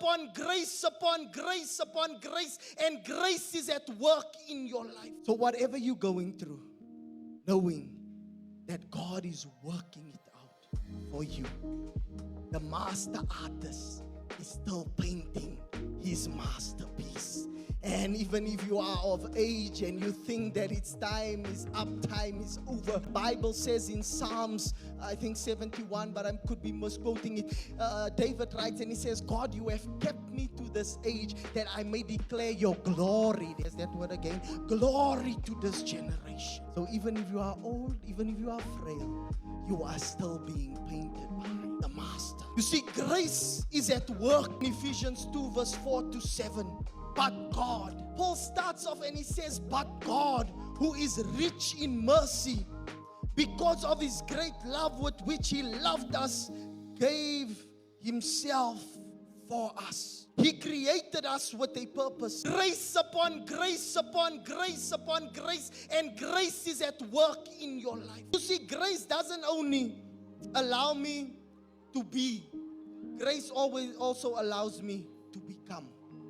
upon grace upon grace upon grace, and grace is at work in your life. So whatever you're going through, knowing that God is working it out for you. The master artist is still painting his masterpiece. And even if you are of age and you think that its time is up, time is over, Bible says in Psalms, I think 71, but I could be misquoting it. David writes and he says, God, you have kept me to this age that I may declare your glory. There's that word again. Glory to this generation. So even if you are old, even if you are frail, you are still being painted by the master. You see, grace is at work in Ephesians 2 verse 4 to 7. But God. Paul starts off and he says, but God, who is rich in mercy, because of his great love with which he loved us, gave himself for us. He created us with a purpose. Grace upon grace upon grace upon grace, and grace is at work in your life. You see, grace doesn't only allow me to be. Grace always also allows me to become.